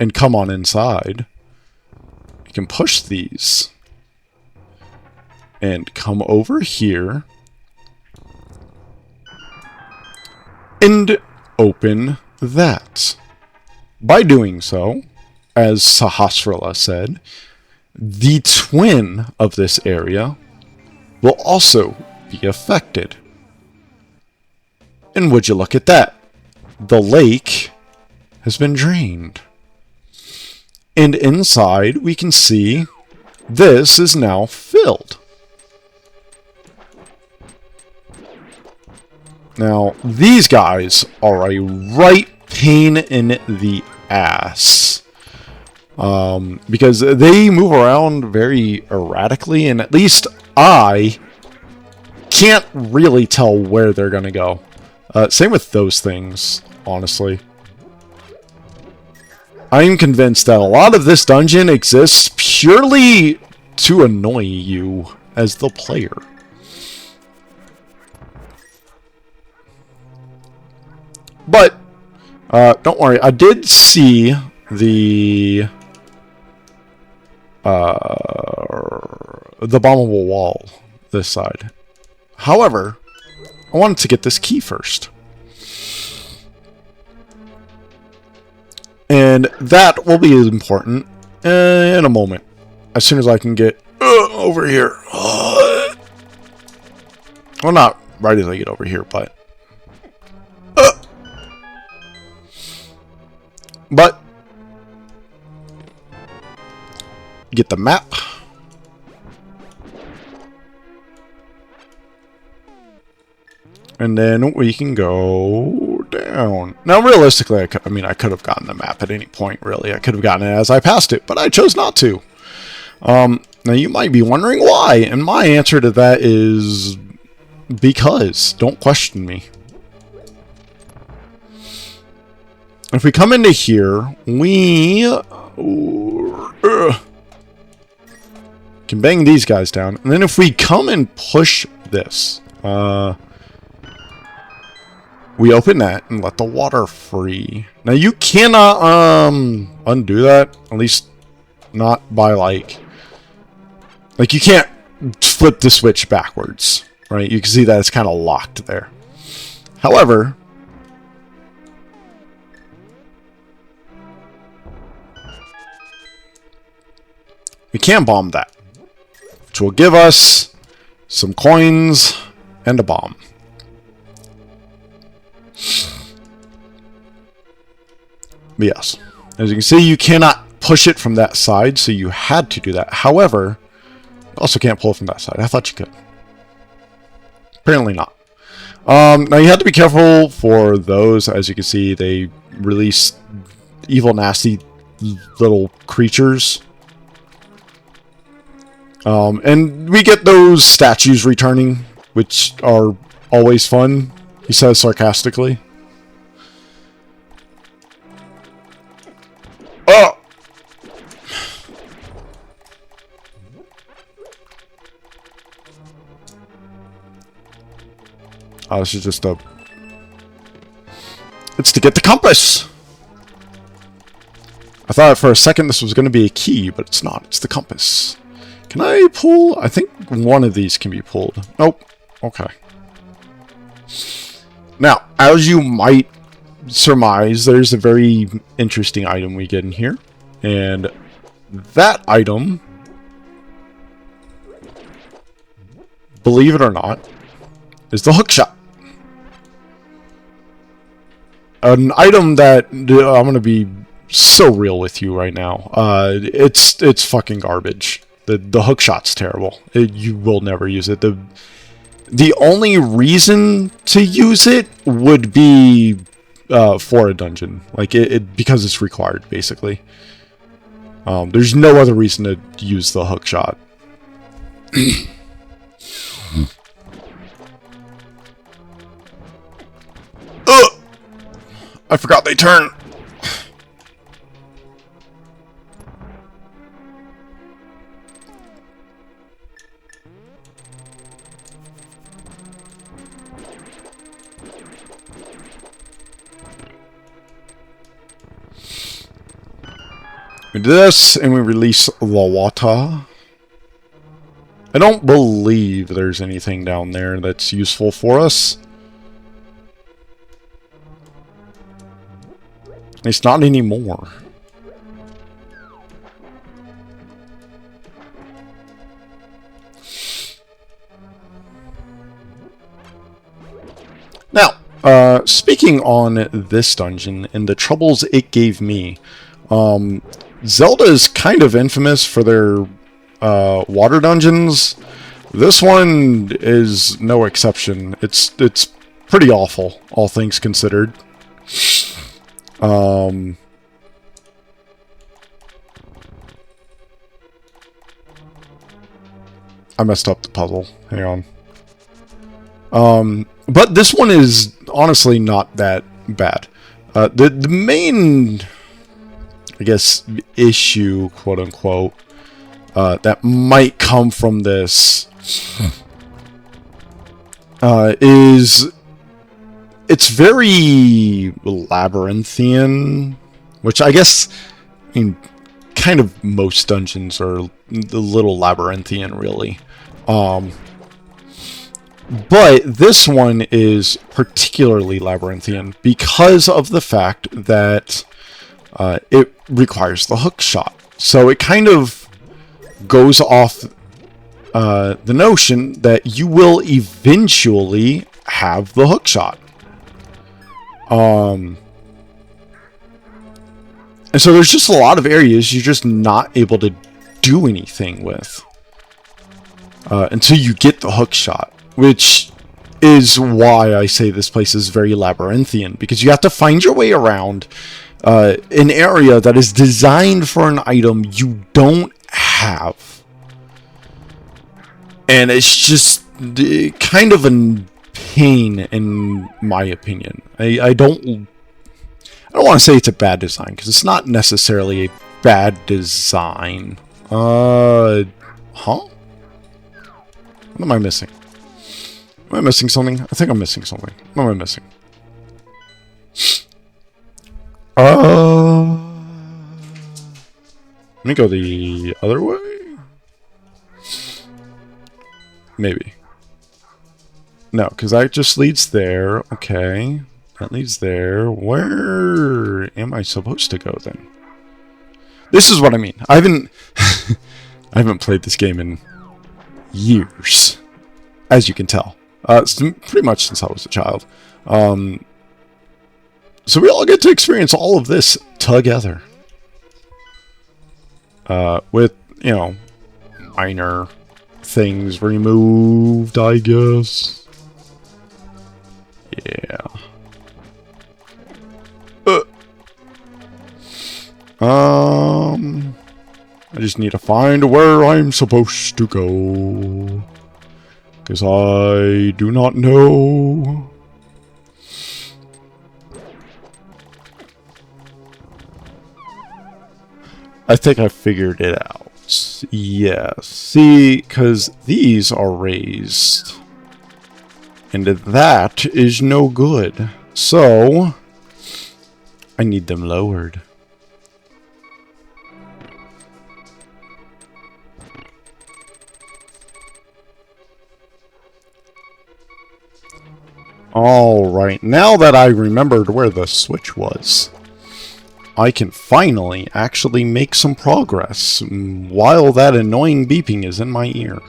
and come on inside, we can push these and come over here and open that. By doing so, as Sahasrara said, the twin of this area will also be affected. And would you look at that? The lake has been drained. And inside we can see this is now filled. Now, these guys are a right pain in the ass. Because they move around very erratically, and at least I can't really tell where they're going to go. Same with those things, honestly. I am convinced that a lot of this dungeon exists purely to annoy you as the player. But, don't worry, I did see the bombable wall this side. However, I wanted to get this key first. And that will be important in a moment. As soon as I can get over here. Well, not right as I get over here, but... get the map. And then we can go down. Now, realistically, I could have gotten the map at any point, really. I could have gotten it as I passed it, but I chose not to. Now, you might be wondering why, and my answer to that is because. Don't question me. If we come into here, we can bang these guys down. And then if we come and push this, we open that and let the water free. Now you cannot undo that, at least not by like you can't flip the switch backwards, right? You can see that it's kind of locked there. However, we can bomb that, which will give us some coins and a bomb. But yes, as you can see, you cannot push it from that side, so you had to do that. However, you also can't pull it from that side. I thought you could. Apparently not. Now you have to be careful for those. As you can see, they release evil, nasty little creatures. And we get those statues returning, which are always fun, he says sarcastically. Oh! Oh, this is just a... It's to get the compass! I thought for a second this was going to be a key, but it's not. It's the compass. Can I pull? I think one of these can be pulled. Nope. Okay. Now, as you might surmise, there's a very interesting item we get in here. And that item, believe it or not, is the hookshot. An item that I'm going to be so real with you right now. It's fucking garbage. The hookshot's terrible. You will never use it. The only reason to use it would be for a dungeon, like because it's required, basically. There's no other reason to use the hookshot. I forgot they turn. We do this, and we release the water. I don't believe there's anything down there that's useful for us. It's not anymore. Now, speaking on this dungeon and the troubles it gave me, Zelda is kind of infamous for their water dungeons. This one is no exception. It's pretty awful, all things considered. I messed up the puzzle. Hang on. But this one is honestly not that bad. The main, I guess, issue, quote unquote, that might come from this is it's very labyrinthian, which I guess, I mean, kind of most dungeons are a little labyrinthian, really. But this one is particularly labyrinthian because of the fact that it requires the hook shot. So it kind of goes off the notion that you will eventually have the hook shot. And so there's just a lot of areas you're just not able to do anything with until you get the hook shot, which is why I say this place is very labyrinthian, because you have to find your way around an area that is designed for an item you don't have. And it's just kind of a pain, in my opinion. I don't want to say it's a bad design, because it's not necessarily a bad design. Huh? What am I missing? Am I missing something? I think I'm missing something. What am I missing? Let me go the other way? Maybe. No, because that just leads there. Okay. That leads there. Where am I supposed to go then? This is what I mean. I haven't I haven't played this game in years, as you can tell. It's pretty much since I was a child. So we all get to experience all of this together. With, you know, minor things removed, I guess. Yeah. I just need to find where I'm supposed to go. Because I do not know. I think I figured it out. Yeah, see, because these are raised. And that is no good. So, I need them lowered. Alright, now that I remembered where the switch was, I can finally actually make some progress while that annoying beeping is in my ear.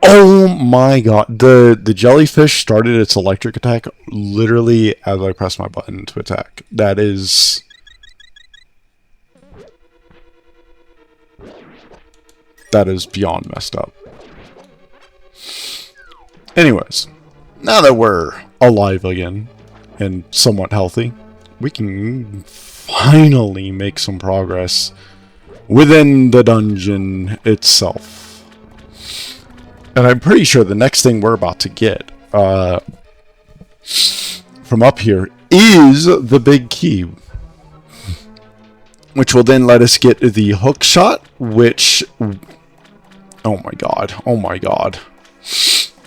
Oh my god, the jellyfish started its electric attack literally as I pressed my button to attack. That is beyond messed up. Anyways, now that we're alive again and somewhat healthy, we can finally make some progress within the dungeon itself. And I'm pretty sure the next thing we're about to get from up here is the big key, which will then let us get the hook shot, which, oh my god, oh my god.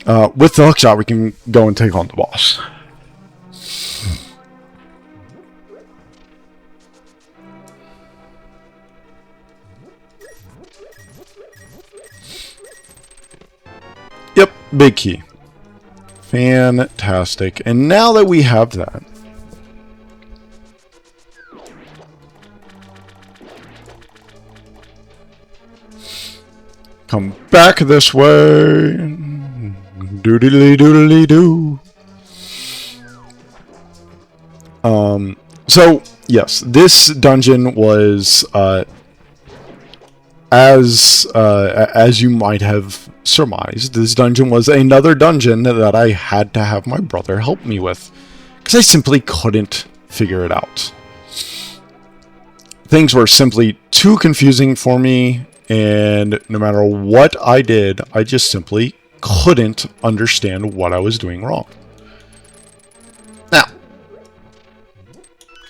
With the hook shot, we can go and take on the boss. Big key. Fantastic. And now that we have that, come back this way. Doodly doodly doo. So yes, this dungeon was as you might have surmised, this dungeon was another dungeon that I had to have my brother help me with, because I simply couldn't figure it out. Things were simply too confusing for me, and no matter what I did, I just simply couldn't understand what I was doing wrong. Now,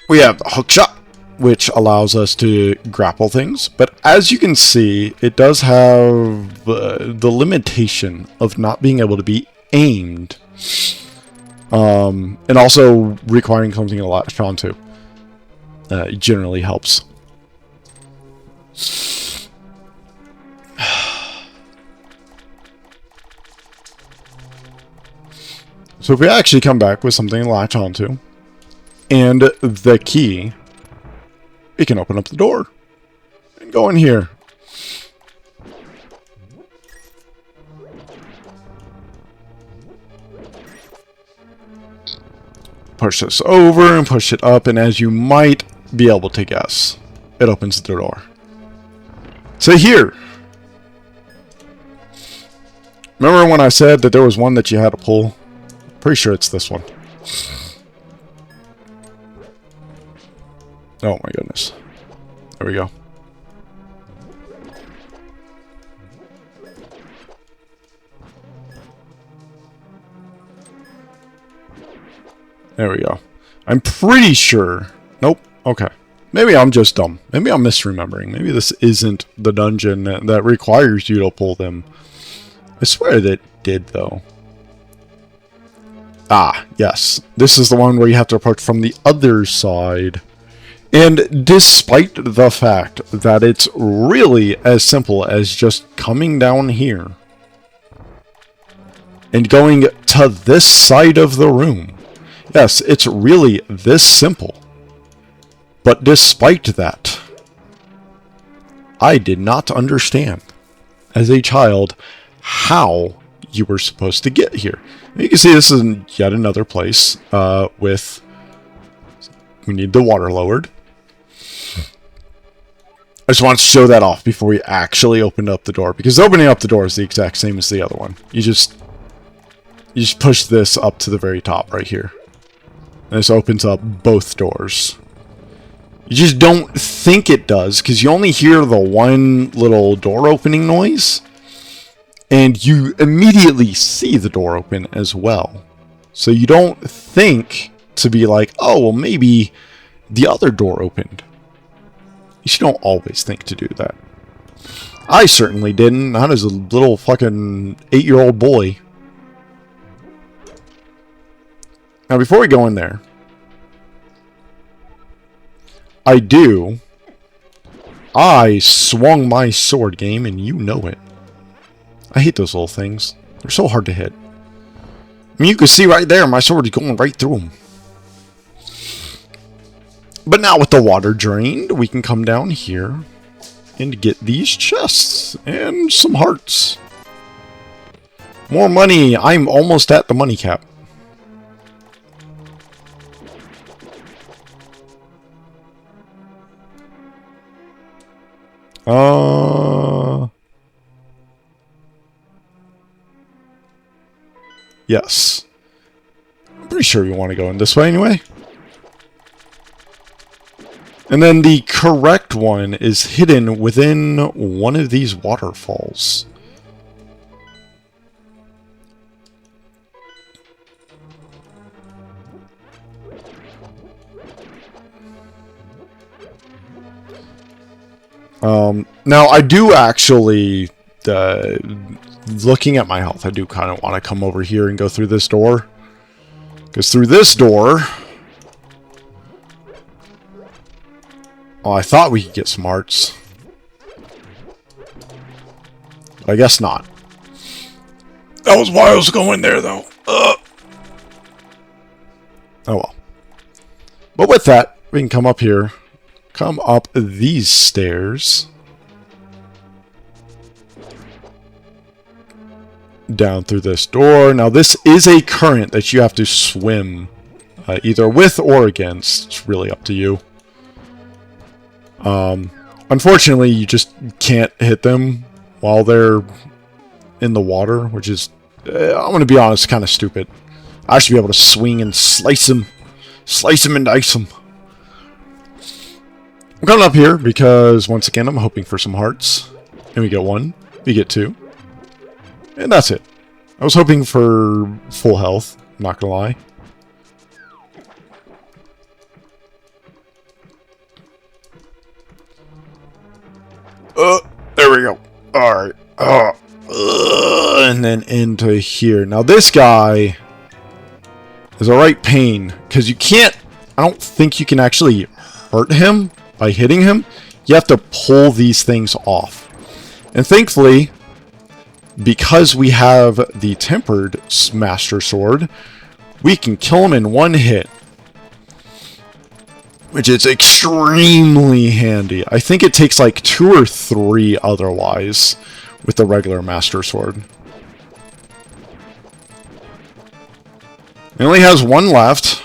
we have the hook shot, which allows us to grapple things, but as you can see, it does have the limitation of not being able to be aimed, and also requiring something to latch onto. It generally helps. So if we actually come back with something to latch onto, and the key, we can open up the door and go in here. Push this over and push it up, and as you might be able to guess, it opens the door. So here. Remember when I said that there was one that you had to pull? Pretty sure it's this one. Oh my goodness. There we go. There we go. I'm pretty sure. Nope. Okay. Maybe I'm just dumb. Maybe I'm misremembering. Maybe this isn't the dungeon that requires you to pull them. I swear that it did, though. Ah, yes. This is the one where you have to approach from the other side. And despite the fact that it's really as simple as just coming down here and going to this side of the room. Yes, it's really this simple. But despite that, I did not understand as a child how you were supposed to get here. You can see this is yet another place with... We need the water lowered. I just wanted to show that off before we actually opened up the door, because opening up the door is the exact same as the other one. You just push this up to the very top right here. And this opens up both doors. You just don't think it does, because you only hear the one little door opening noise, and you immediately see the door open as well. So you don't think to be like, oh, well, maybe the other door opened. You don't always think to do that. I certainly didn't, not as a little fucking 8-year-old boy. Now, before we go in there, I swung my sword game, and you know it. I hate those little things. They're so hard to hit. I mean, you can see right there, my sword is going right through them. But now with the water drained, we can come down here and get these chests and some hearts. More money. I'm almost at the money cap. Yes. I'm pretty sure we want to go in this way anyway. And then the correct one is hidden within one of these waterfalls. Now I do actually, looking at my health, I do kind of want to come over here and go through this door. Because through this door... Oh, I thought we could get smarts. But I guess not. That was why I was going there, though. Oh well. But with that, we can come up here. Come up these stairs. Down through this door. Now this is a current that you have to swim either with or against. It's really up to you. Unfortunately, you just can't hit them while they're in the water, which is, I'm going to be honest, kind of stupid. I should be able to swing and slice them. Slice them and dice them. I'm coming up here because, once again, I'm hoping for some hearts. And we get 1. We get 2. And that's it. I was hoping for full health, I'm not gonna lie. There we go. Alright. And then into here. Now this guy is a right pain, because you can't, I don't think you can actually hurt him by hitting him. You have to pull these things off. And thankfully, because we have the Tempered Master Sword, we can kill him in 1 hit. Which is extremely handy. I think it takes like 2 or 3 otherwise with the regular Master Sword. He only has 1 left.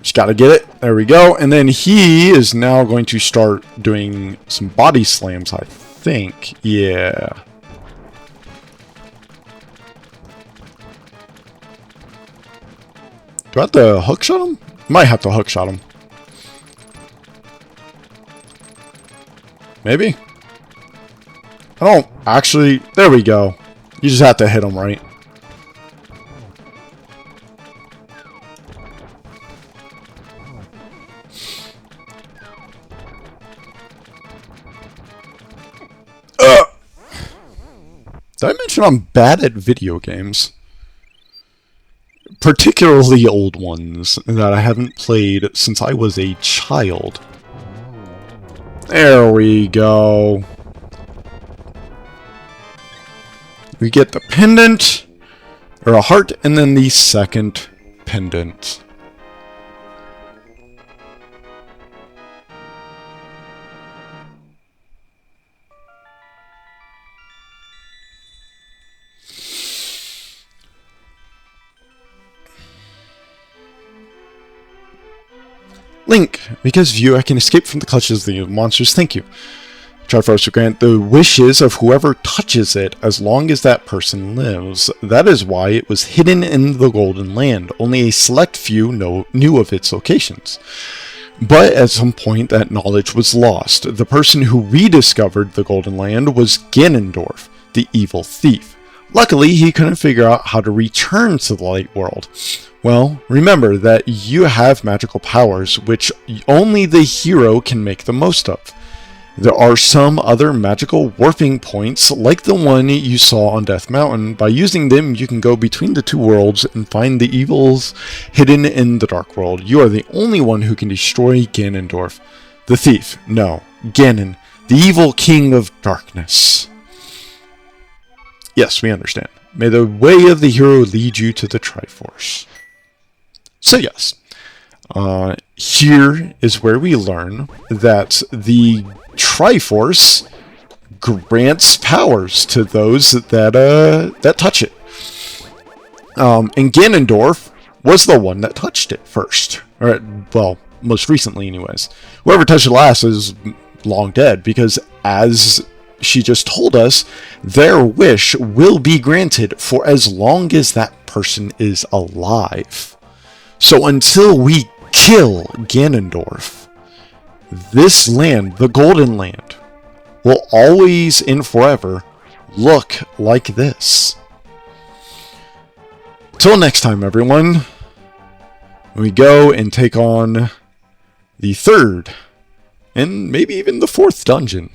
Just gotta get it. There we go. And then he is now going to start doing some body slams, I think. Yeah. Do I have to hookshot him? Might have to hookshot him. Maybe? I don't actually... There we go. You just have to hit him right. Did I mention I'm bad at video games? Particularly old ones that I haven't played since I was a child. There we go. We get the pendant, or a heart, and then the second pendant. Link, because of you, I can escape from the clutches of the monsters. Thank you. Triforce will grant the wishes of whoever touches it as long as that person lives. That is why it was hidden in the Golden Land. Only a select few knew of its locations. But at some point that knowledge was lost. The person who rediscovered the Golden Land was Ganondorf, the evil thief. Luckily, he couldn't figure out how to return to the Light World. Well, remember that you have magical powers, which only the hero can make the most of. There are some other magical warping points, like the one you saw on Death Mountain. By using them, you can go between the 2 worlds and find the evils hidden in the Dark World. You are the only one who can destroy Ganondorf. The thief, no, Ganon, the evil king of darkness. Yes, we understand. May the way of the hero lead you to the Triforce. So yes, here is where we learn that the Triforce grants powers to those that touch it. And Ganondorf was the one that touched it first. Or, well, most recently anyways. Whoever touched it last is long dead, because as she just told us, their wish will be granted for as long as that person is alive. So until we kill Ganondorf, this land, the Golden Land, will always and forever look like this. Till next time, everyone, we go and take on the 3rd, and maybe even the 4th dungeon.